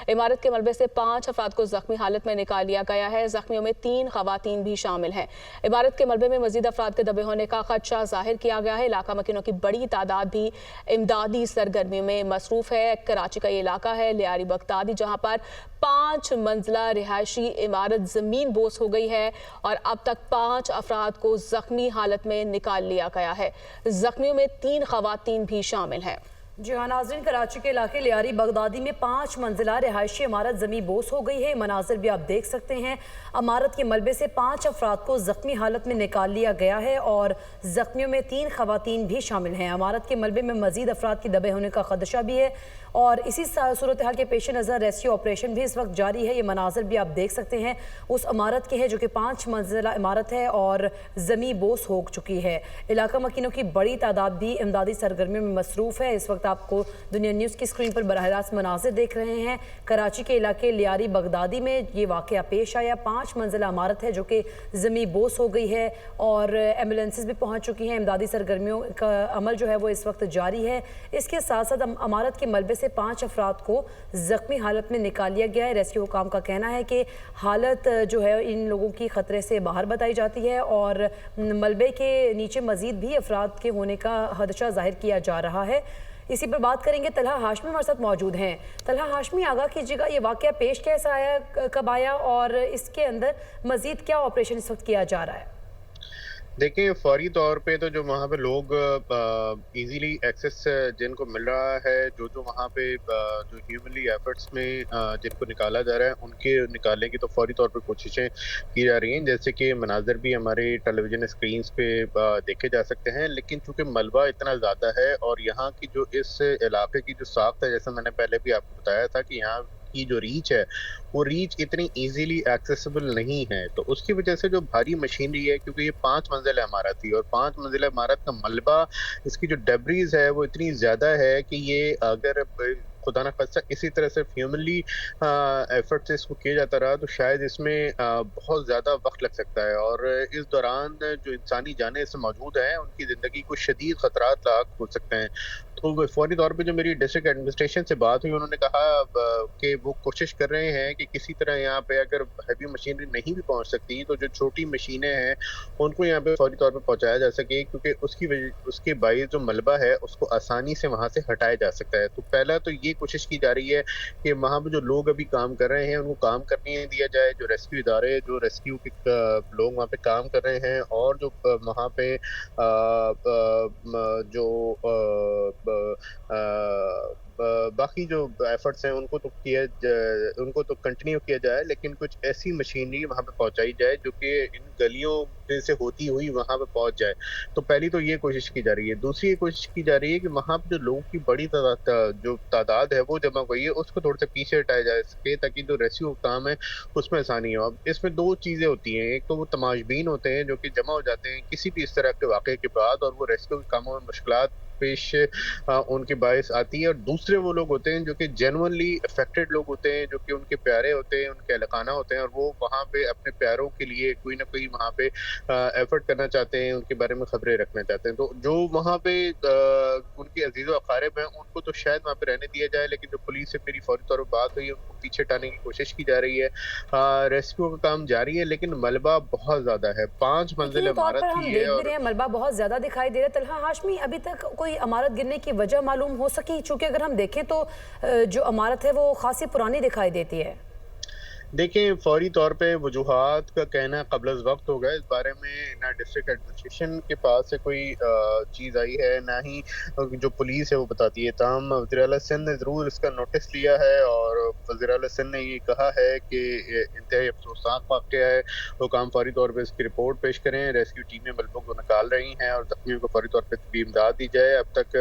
इमारत के मलबे से 5 अफराद को जख्मी हालत में निकाल लिया गया है। जख्मियों में 3 खवातीन भी शामिल हैं। इमारत के मलबे में मजीद अफराद के दबे होने का खदशा जाहिर किया गया है। इलाका मकीनों की बड़ी तादाद भी इमदादी सरगर्मियों में मसरूफ है। कराची का ये इलाका है लियारी बगदादी, जहाँ पर 5 मंजिला रिहायशी इमारत जमीन बोस हो गई है और अब तक 5 अफराद को जख्मी हालत में निकाल लिया गया है। जख्मियों में 3 खवातीन भी शामिल हैं। जी हाँ नाज़रीन, कराची के इलाके लियारी बगदादी में 5 मंजिला रिहायशी इमारत जमी बोस हो गई है। मनाजिर भी आप देख सकते हैं। इमारत के मलबे से 5 अफराद को जख्मी हालत में निकाल लिया गया है और जख्मियों में 3 खवातीन भी शामिल हैं। इमारत के मलबे में मजीद अफराद की दबे होने का खदशा भी है और इसी सूरत हाल के पेश नज़र रेस्क्यू ऑपरेशन भी इस वक्त जारी है। ये मनाजिर भी आप देख सकते हैं उस इमारत के हैं जो कि 5 मंजिला इमारत है और जमी बोस हो चुकी है। इलाका मकीनों की बड़ी तादाद भी इमदादी सरगर्मियों में मसरूफ़ है। इस वक्त आपको दुनिया न्यूज़ की स्क्रीन पर बराह रास्त मनाजिर देख रहे हैं। कराची के इलाके लियारी बगदादी में ये वाक़या पेश आया। 5 मंजिला इमारत है जो कि ज़मी बोस हो गई है और एम्बुलेंसेस भी पहुँच चुकी हैं। इमदादी सरगर्मियों का अमल जो है वो इस वक्त जारी है। इसके साथ साथ इमारत के मलबे से 5 अफराद को ज़ख्मी हालत में निकाल लिया गया है। रेस्क्यू हुकाम का कहना है कि हालत जो है इन लोगों की ख़तरे से बाहर बताई जाती है और मलबे के नीचे मज़ीद भी अफराद के होने का खदशा जाहिर किया जा रहा है। इसी पर बात करेंगे। तलहा हाशमी हमारे साथ मौजूद हैं। तलहा हाशमी, आगाह कीजिएगा, ये वाक़या पेश कैसा आया, कब आया और इसके अंदर मज़ीद क्या ऑपरेशन इस वक्त किया जा रहा है? देखिए, फ़ौरी तौर पे तो जो वहाँ पे लोग इजीली एक्सेस जिनको मिल रहा है, जो वहाँ पे जो ह्यूमनली एफर्ट्स में जिनको निकाला जा रहा है, उनके निकालने की तो फ़ौरी तौर पे कोशिशें की जा रही हैं। जैसे कि मनाज़िर भी हमारे टेलीविज़न स्क्रीन्स पे देखे जा सकते हैं। लेकिन चूँकि मलबा इतना ज़्यादा है और यहाँ की जो इस इलाके की जो साख्त है, जैसे मैंने पहले भी आपको बताया था कि यहाँ की जो रीच है, वो रीच इतनी इजीली एक्सेसिबल नहीं है। तो उसकी वजह से जो भारी मशीनरी है, क्योंकि ये 5 मंजिला इमारत थी और 5 मंजिला इमारत का मलबा, इसकी जो डेब्रीज़ है वो इतनी ज़्यादा है कि ये अगर खुदा ना खास्ता इसी तरह से ह्यूमनली एफर्ट से इसको किया जाता रहा तो शायद इसमें बहुत ज़्यादा वक्त लग सकता है और इस दौरान जो इंसानी जानें इसमें मौजूद हैं, उनकी ज़िंदगी को शदीद ख़तरात लाक हो सकते हैं। तो फौरी तौर पे जो मेरी डिस्ट्रिक्ट एडमिनिस्ट्रेशन से बात हुई, उन्होंने कहा कि वो कोशिश कर रहे हैं कि किसी तरह यहाँ पे अगर हैवी मशीनरी नहीं भी पहुँच सकती, तो जो छोटी मशीनें हैं, उनको यहाँ पे फौरी तौर पे पहुँचाया जा सके, क्योंकि उसके बाइस जो मलबा है, उसको आसानी से वहाँ से हटाया जा सकता है। तो पहला तो ये कोशिश की जा रही है कि वहाँ पे जो लोग अभी काम कर रहे हैं, उनको काम करने दिया जाए, जो रेस्क्यू इदारे, जो रेस्क्यू के लोग वहाँ पे काम कर रहे हैं और जो वहाँ पे जो बाकी जो एफर्ट्स हैं उनको तो कंटिन्यू किया जाए, लेकिन कुछ ऐसी मशीनरी वहाँ पे पहुँचाई जाए जो कि इन गलियों में से होती हुई वहाँ पे पहुँच जाए। तो पहली तो ये कोशिश की जा रही है। दूसरी ये कोशिश की जा रही है कि वहाँ पे जो लोगों की बड़ी तादाद है वो जमा हुई है, उसको थोड़ा-सा पीछे हटाया जा सके, ताकि जो रेस्क्यू काम है उसमें आसानी हो। अब इसमें 2 चीज़ें होती हैं, एक तो वो तमाशबीन होते हैं जो कि जमा हो जाते हैं किसी भी इस तरह के वाक़ये के बाद और वो रेस्क्यू के कामों में मुश्किलात पेश उनके बायस आती है, और दूसरे वो लोग होते हैं जो कि जेन्युइनली अफेक्टेड लोग होते हैं, जो कि उनके प्यारे होते हैं, उनके अहलखाना होते हैं और वो वहाँ पे अपने प्यारों के लिए कोई ना कोई वहाँ पे एफर्ट करना चाहते हैं, उनके बारे में खबरें रखना चाहते हैं। तो जो वहाँ पे उनके अजीज़ व अक़ारिब हैं, उनको तो शायद वहाँ पे रहने दिया जाए, लेकिन जो पुलिस से मेरी फ़ौरी तौर पे बात हुई है, उनको पीछे हटाने की कोशिश की जा रही है। रेस्क्यू का काम जारी है, लेकिन मलबा बहुत ज़्यादा है। 5 मंजिल यकीनी तौर इमारत पर हम थी ये देख भी और रहे हैं मलबा बहुत ज़्यादा दिखाई दे रहा है। तलहा हाशमी, अभी तक कोई इमारत गिरने की वजह मालूम हो सकी? चूँकि अगर हम देखें तो जो इमारत है वो खासी पुरानी दिखाई देती है। देखिए, फ़ौरी तौर पे वजूहात का कहना क़ब्ल वक़्त होगा। इस बारे में ना डिस्ट्रिक्ट एडमिनिस्ट्रेशन के पास से कोई चीज़ आई है, ना ही जो पुलिस है वो बताती है। ताहम वज़ीर-ए-आला सिंध ने ज़रूर इसका नोटिस लिया है और वज़ीर-ए-आला सिंध ने ये कहा है कि ये इंतहाई अफ़सोसनाक वाक़या है। हुकाम फ़ौरी तौर पे इसकी रिपोर्ट पेश करें। रेस्क्यू टीमें मलबों को निकाल रही हैं और ज़ख्मियों को फ़ौरी तौर पे तबी इमदाद दी जाए। अब तक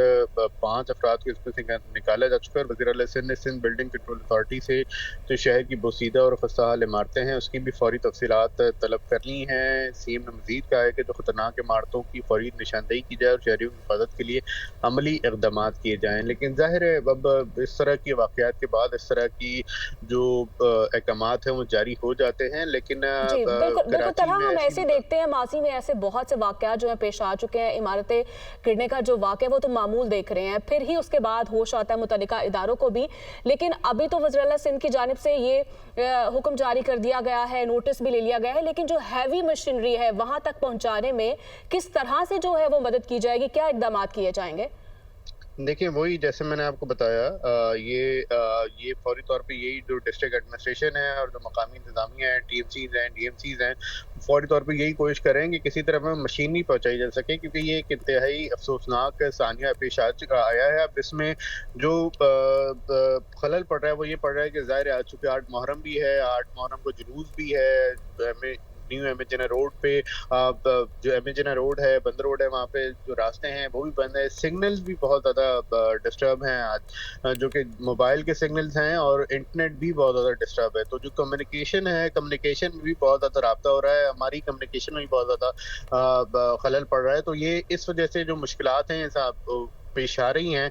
5 अफ़राद को इसमें से निकाला जा चुका है। वज़ीर-ए-आला सिंध ने सिंध बिल्डिंग कंट्रोल अथॉरिटी से जो शहर की बोसीदा और और खस्ताहाल इमारतें हैं उसकी भी फौरी तफसीलात तलब करनी है। सीएम ने मज़ीद कहा है कि जो खतरनाक इमारतों की फौरी निशानदेही की जाए और शहरियों की हिफाजत के लिए अमली इक़दामात किए जाएँ। लेकिन ज़ाहिर है अब इस तरह के वाक़यात के बाद इस तरह की जो अहकामात हैं वो जारी हो जाते हैं। लेकिन जी, बिल्कुल, बिल्कुल कराची तरह में हम ऐसी ऐसे देखते हैं, माजी में ऐसे बहुत से वाक़यात जो हैं पेश आ चुके हैं। इमारतें गिरने का जो वाक़या है वो तो मामूल देख रहे हैं, फिर ही उसके बाद होश आता है मुतल्लिका इदारों को भी। लेकिन अभी तो वज़ीर आला सिंध की जानिब से ये हुक्म जारी कर दिया गया है, नोटिस भी ले लिया गया है, लेकिन जो हैवी मशीनरी है वहाँ तक पहुँचाने में किस तरह से जो है वो मदद की जाएगी, क्या इक़दामात किए जाएंगे? देखिए, वही जैसे मैंने आपको बताया ये फ़ौरी तौर पे यही जो डिस्ट्रिक्ट एडमिनिस्ट्रेशन है और जो मकामी इंतज़ामिया है, टीएमसीज़ हैं, डीएमसीज़ हैं, फ़ौरी तौर पे यही कोशिश करें कि किसी तरह में मशीनरी पहुँचाई जा सके, क्योंकि ये एक इंतहाई अफ़सोसनाक सानिया पेश आ चुका आया है। अब इसमें जो खलल पड़ रहा है वो ये पड़ रहा है कि ज़ाहिर है आज चूँकि 8 मुहर्रम भी है, 8 मुहर्रम को जुलूस भी है। न्यू एमेजिना रोड पे जो एमेजिना रोड है, बंद रोड है, वहाँ पे जो रास्ते हैं वो भी बंद है। सिग्नल्स भी बहुत ज़्यादा डिस्टर्ब हैं आज, जो कि मोबाइल के सिग्नल्स हैं और इंटरनेट भी बहुत ज़्यादा डिस्टर्ब है। तो जो कम्युनिकेशन है, कम्युनिकेशन में भी बहुत ज़्यादा राब्ता हो रहा है, हमारी कम्युनिकेशन में भी बहुत ज़्यादा खलल पड़ रहा है। तो ये इस वजह से जो मुश्किलात हैं साहब पेश आ रही हैं।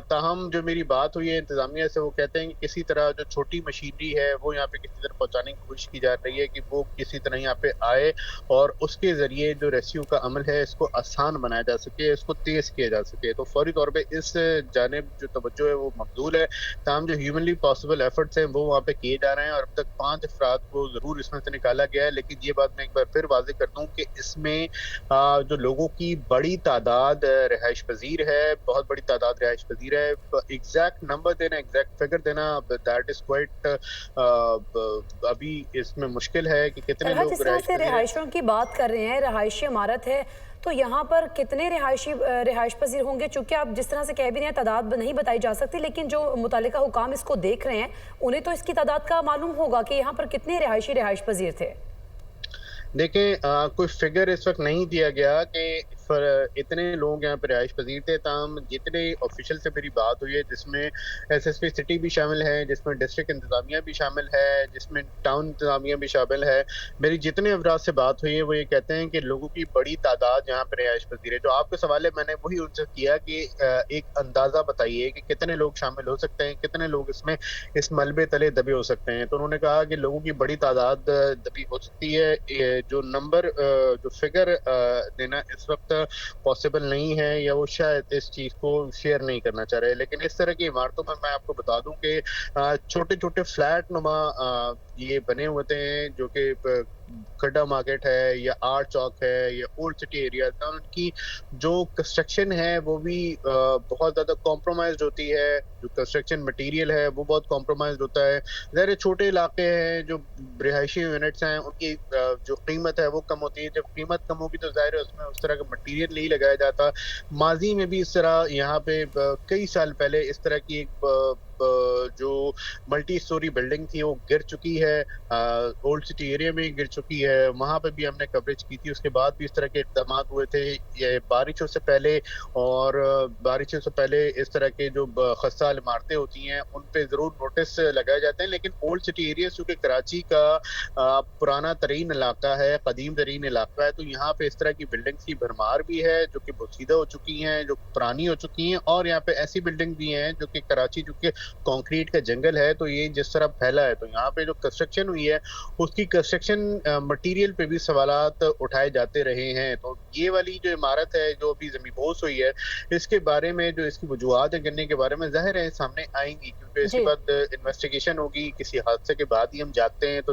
ताहम जो मेरी बात हुई है इंतज़ामिया से, वो कहते हैं कि किसी तरह जो छोटी मशीनरी है वो यहाँ पे किसी तरह पहुँचाने की कोशिश की जा रही है कि वो किसी तरह यहाँ पे आए और उसके ज़रिए जो रेस्क्यू का अमल है इसको आसान बनाया जा सके, इसको तेज़ किया जा सके। तो फ़ौरी तौर पे इस जानिब जो तवज्जो है वो मकबूल है। ताहम जो ह्यूमनली पॉसिबल एफर्ट्स हैं वो वहाँ पे किए जा रहे हैं और अब तक 5 अफराद को ज़रूर इसमें से निकाला गया है। लेकिन ये बात मैं एक बार फिर वाज़ेह कर दूँ कि इसमें जो लोगों की बड़ी तादाद रिहाइश पज़ीर है, बहुत बड़ी तादाद रिहाइश पज़ीर है। एग्ज़ैक्ट नंबर देना, एग्ज़ैक्ट फिगर देना, दैट इज़ क्वाइट अभी इसमें मुश्किल है कि कितने तरह लोग जिस तरह से रिहायशों की बात कर रहे हैं, रिहायशी इमारत है, तो यहाँ पर कितने रिहायश पजीर होंगे? चूंकि आप जिस तरह से कह भी रहे हैं तादाद नहीं बताई जा सकती, लेकिन जो मुतालिका हुकाम इसको देख रहे हैं उन्हें तो इसकी तादाद का मालूम होगा कि यहाँ पर कितने रिहायश पजीर थे। देखें, कोई फिगर इस वक्त नहीं दिया गया कि इतने लोग यहाँ पे रिहाइश पजीर थे। ताहम जितने ऑफिशियल से मेरी बात हुई है, जिसमें एसएसपी सिटी भी शामिल है, जिसमें डिस्ट्रिक्ट इंतजामिया भी शामिल है, जिसमें टाउन इंतजामिया भी शामिल है, मेरी जितने अफराद से बात हुई है वो ये कहते हैं कि लोगों की बड़ी तादाद यहाँ पे रिहाइश पजीर है। जो आपका सवाल है मैंने वही उनसे किया कि एक अंदाज़ा बताइए कि कितने लोग शामिल हो सकते हैं, कितने लोग इसमें इस मलबे तले दबे हो सकते हैं। तो उन्होंने कहा कि लोगों की बड़ी तादाद दबी हो सकती है। जो नंबर जो फिगर देना इस वक्त पॉसिबल नहीं है, या वो शायद इस चीज़ को शेयर नहीं करना चाह रहे। लेकिन इस तरह की इमारतों में मैं आपको बता दूं कि छोटे-छोटे फ्लैट नुमा ये बने होते हैं, जो कि खड्डा मार्केट है या आर्ट चौक है या ओल्ड सिटी एरिया है, उनकी जो कंस्ट्रक्शन है वो भी बहुत ज़्यादा कॉम्प्रोमाइज़्ड होती है। जो कंस्ट्रक्शन मटेरियल है वो बहुत कॉम्प्रोमाइज़्ड होता है। ज़ाहिर है छोटे इलाके हैं, जो रिहायशी यूनिट्स हैं, उनकी जो कीमत है वो कम होती है। जब कीमत कम होगी तो ज़ाहिर है उसमें उस तरह का मटेरियल नहीं लगाया जाता। माज़ी में भी इस तरह यहाँ पे कई साल पहले इस तरह की एक जो मल्टी स्टोरी बिल्डिंग थी वो गिर चुकी है, ओल्ड सिटी एरिया में गिर चुकी है। वहाँ पे भी हमने कवरेज की थी, उसके बाद भी इस तरह के इक़दाम हुए थे। ये बारिशों से पहले और बारिशों से पहले इस तरह के जो खस्ता इमारतें होती हैं उन पे ज़रूर नोटिस लगाए जाते हैं। लेकिन ओल्ड सिटी एरिया चूँकि कराची का पुराना तरीन इलाका है, कदीम तरीन इलाका है, तो यहाँ पे इस तरह की बिल्डिंग्स की भरमार भी है जो कि बोसीदा हो चुकी हैं, जो पुरानी हो चुकी हैं, और यहाँ पे ऐसी बिल्डिंग भी हैं जो कि कराची चूँकि कंक्रीट का जंगल है तो ये जिस तरह फैला है, तो यहाँ पे जो कंस्ट्रक्शन हुई है उसकी कंस्ट्रक्शन मटेरियल पे भी सवालात उठाए जाते रहे हैं। तो ये वाली जो इमारत है जो अभी ज़मींदोज़ हुई है, इसके बारे में जो इसकी वजूहात है गिरने के बारे में ज़ाहिर है सामने आएंगी, क्योंकि इसके बाद इन्वेस्टिगेशन होगी, किसी हादसे के बाद ही हम जाते हैं। तो